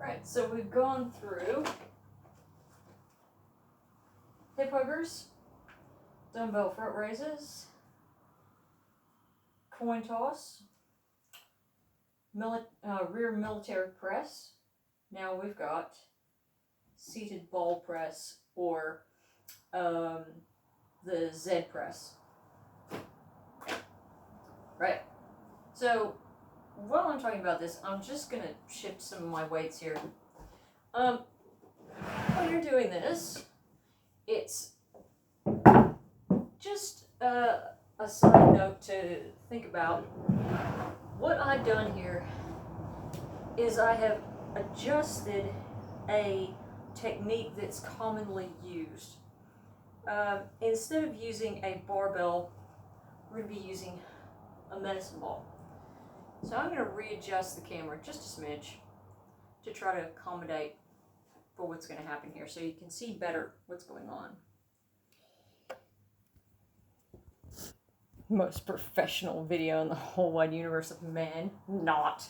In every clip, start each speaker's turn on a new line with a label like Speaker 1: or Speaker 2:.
Speaker 1: Alright, so we've gone through hip huggers, dumbbell front raises, coin toss, rear military press. Now we've got seated ball press, or the Z press. Right. So while I'm talking about this, I'm just going to shift some of my weights here. When you're doing this, it's just a side note to think about. What I've done here is I have adjusted a technique that's commonly used. Instead of using a barbell, we're going to be using a medicine ball. So I'm going to readjust the camera just a smidge to try to accommodate for what's going to happen here so you can see better what's going on. Most professional video in the whole wide universe of man. Not.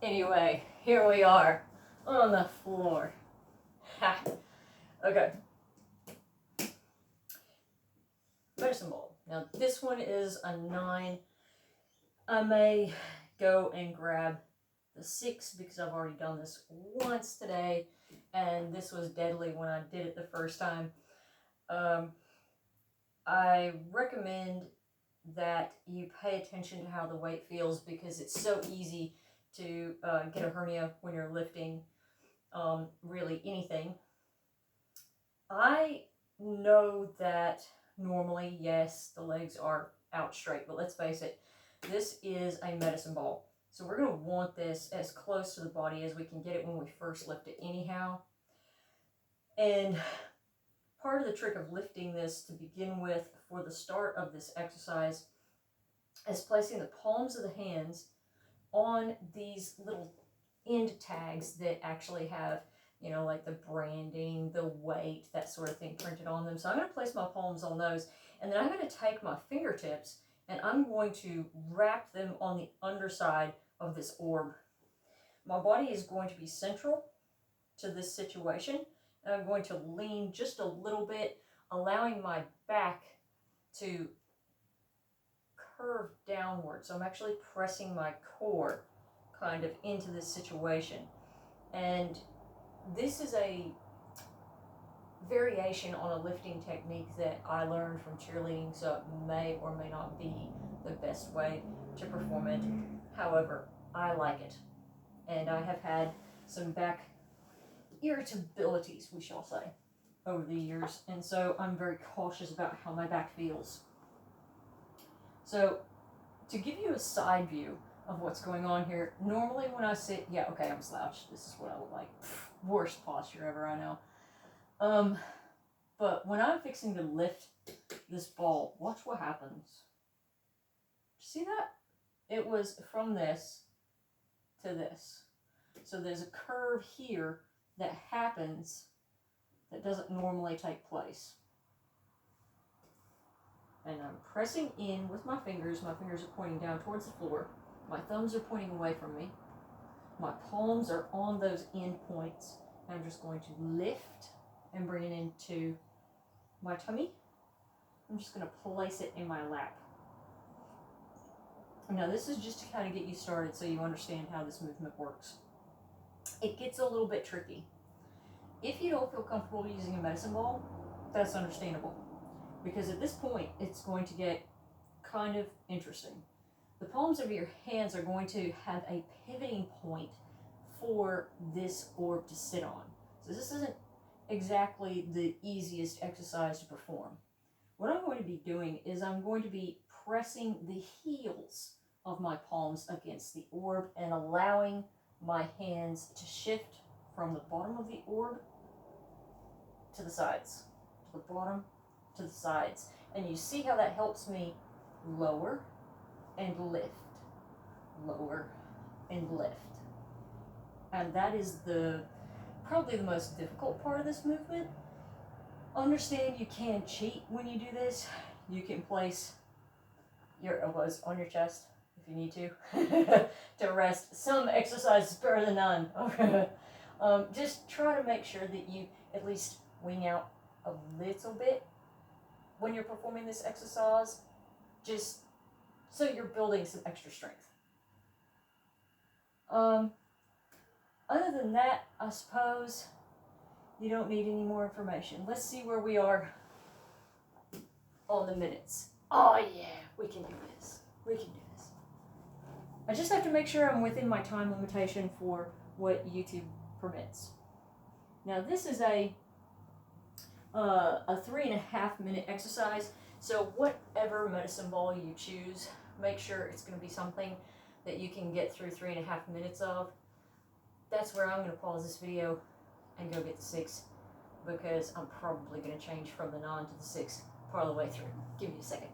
Speaker 1: Anyway, here we are on the floor. Ha. Okay. Medicine ball. Now this one is a 9. I may go and grab the 6 because I've already done this once today, and this was deadly when I did it the first time. I recommend that you pay attention to how the weight feels, because it's so easy to get a hernia when you're lifting really anything. I know that normally, yes, the legs are out straight, but let's face it, this is a medicine ball. So we're going to want this as close to the body as we can get it when we first lift it anyhow. And part of the trick of lifting this to begin with for the start of this exercise is placing the palms of the hands on these little end tags that actually have, you know, like the branding, the weight, that sort of thing printed on them. So I'm going to place my palms on those, and then I'm going to take my fingertips and I'm going to wrap them on the underside of this orb. My body is going to be central to this situation, and I'm going to lean just a little bit, allowing my back to curve downward. So I'm actually pressing my core kind of into this situation. And this is a variation on a lifting technique that I learned from cheerleading, so it may or may not be the best way to perform it. However, I like it, and I have had some back irritabilities, we shall say, over the years, and so I'm very cautious about how my back feels. So to give you a side view of what's going on here, normally when I sit, yeah, okay, I'm slouched, this is what I look like. Worst posture ever, I know. But when I'm fixing to lift this ball, watch what happens. See that? It was from this to this. So there's a curve here that happens that doesn't normally take place. And I'm pressing in with my fingers. My fingers are pointing down towards the floor. My thumbs are pointing away from me. My palms are on those end points. And I'm just going to lift and bring it into my tummy. I'm just going to place it in my lap. Now this is just to kind of get you started so you understand how this movement works. It gets a little bit tricky. If you don't feel comfortable using a medicine ball, that's understandable, because at this point it's going to get kind of interesting. The palms of your hands are going to have a pivoting point for this orb to sit on. So this isn't exactly the easiest exercise to perform. What I'm going to be doing is I'm going to be pressing the heels of my palms against the orb and allowing my hands to shift from the bottom of the orb to the sides, to the bottom, to the sides. And you see how that helps me lower and lift, lower and lift. And that is probably the most difficult part of this movement. Understand you can cheat when you do this. You can place your elbows on your chest if you need to rest. Some exercises better than none. Just try to make sure that you at least wing out a little bit when you're performing this exercise, just so you're building some extra strength. Other than that, I suppose you don't need any more information. Let's see where we are on the minutes. Oh yeah, we can do this. We can do this. I just have to make sure I'm within my time limitation for what YouTube permits. Now this is a 3.5 minute exercise. So whatever medicine ball you choose, make sure it's going to be something that you can get through 3.5 minutes of. That's where I'm going to pause this video and go get the 6, because I'm probably going to change from the 9 to the 6 part of the way through. Give me a second.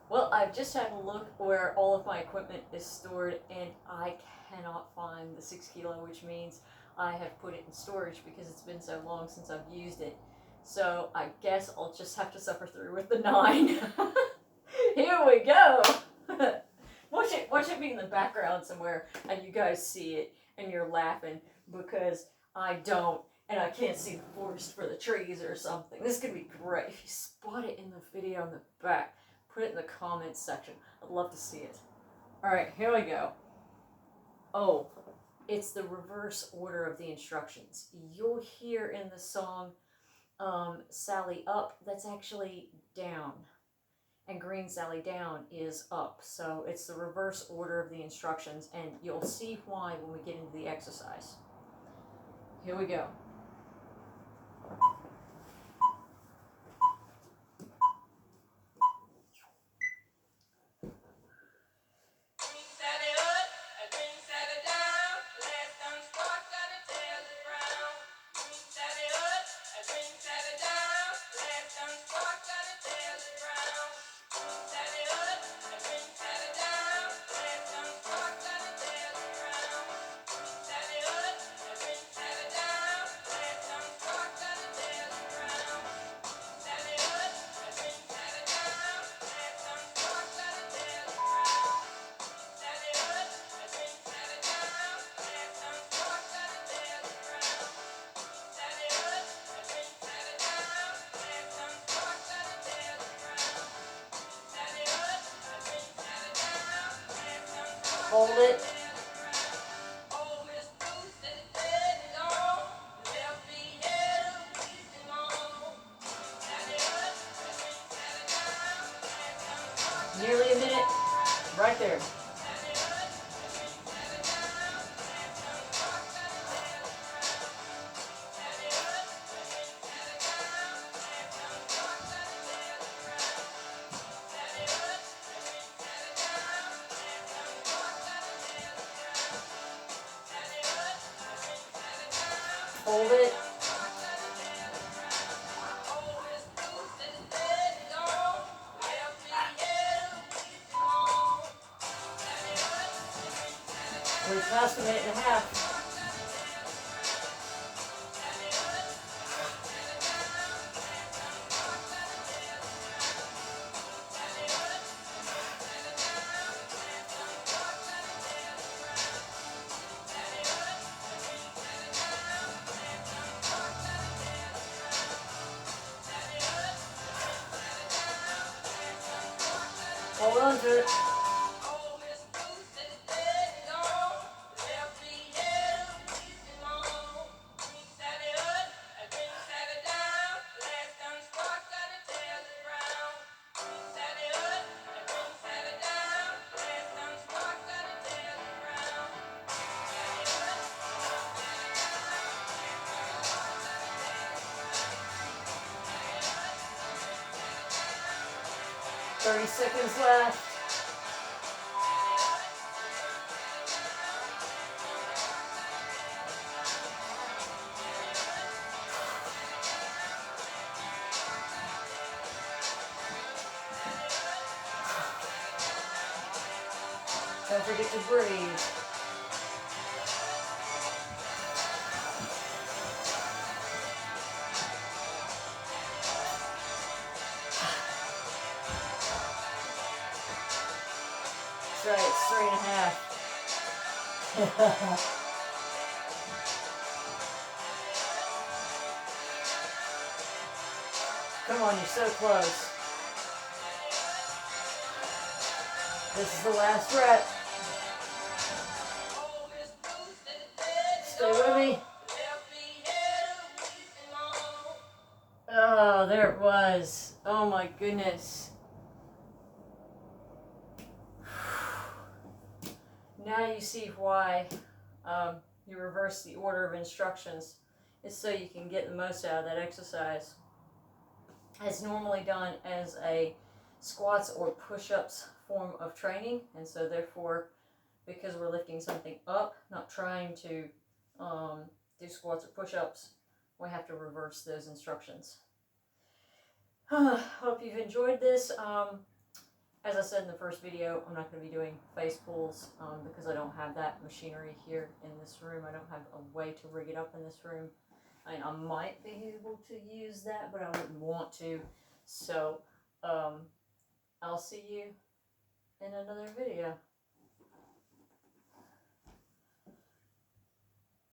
Speaker 1: Well, I've just had a look where all of my equipment is stored, and I cannot find the 6 kilo, which means I have put it in storage because it's been so long since I've used it. So I guess I'll just have to suffer through with the 9. Here we go. Watch it be in the background somewhere and you guys see it and you're laughing because I don't, and I can't see the forest for the trees or something. This could be great. If you spot it in the video in the back, put it in the comments section. I'd love to see it. Alright, here we go. Oh, it's the reverse order of the instructions. You'll hear in the song Sally Up, that's actually down. And Green Sally Down is up. So it's the reverse order of the instructions, and you'll see why when we get into the exercise. Here we go. Hold it. Nearly a minute. Right there. Hold it. We're past a minute and a half. Hold on to it. Thirty seconds left. Don't forget to breathe. That's right, it's 3.5. Come on, you're so close. This is the last rep. Stay with me. Oh, there it was. Oh my goodness. Now you see why you reverse the order of instructions. It's so you can get the most out of that exercise. It's normally done as a squats or push-ups form of training, and so therefore, because we're lifting something up, not trying to do squats or push-ups, we have to reverse those instructions. Hope you've enjoyed this. As I said in the first video, I'm not going to be doing face pulls because I don't have that machinery here in this room. I don't have a way to rig it up in this room. I mean, I might be able to use that, but I wouldn't want to. So, I'll see you in another video.